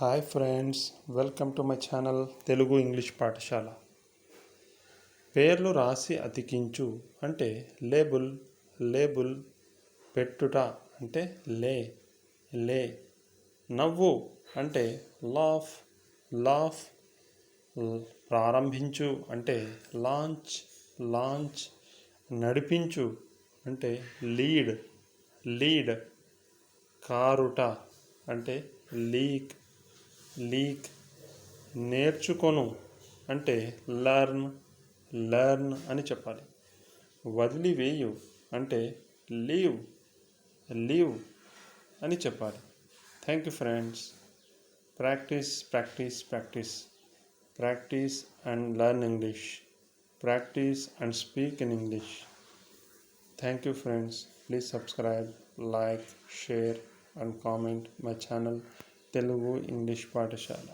Hi friends, welcome to my channel Telugu English పాఠశాల. పేర్లు రాసి అతికించు అంటే లేబుల్, లేబుల్. పెట్టుట అంటే లే, లే. నవ్వు అంటే లాఫ్, లాఫ్. ప్రారంభించు అంటే లాంచ్, లాంచ్. నడిపించు అంటే లీడ్, లీడ్. కారుట అంటే లీక్, లీక్. నేర్చుకొను అంటే లెర్న్, లెర్న్ అని చెప్పాలి. వదిలివేయు అంటే లీవ్, లీవ్ అని చెప్పాలి. Thank you friends. Practice, practice, practice. Practice and learn English. Practice and speak in English. Thank you friends. Please subscribe, like, share and comment my channel Telugu English Pathashala.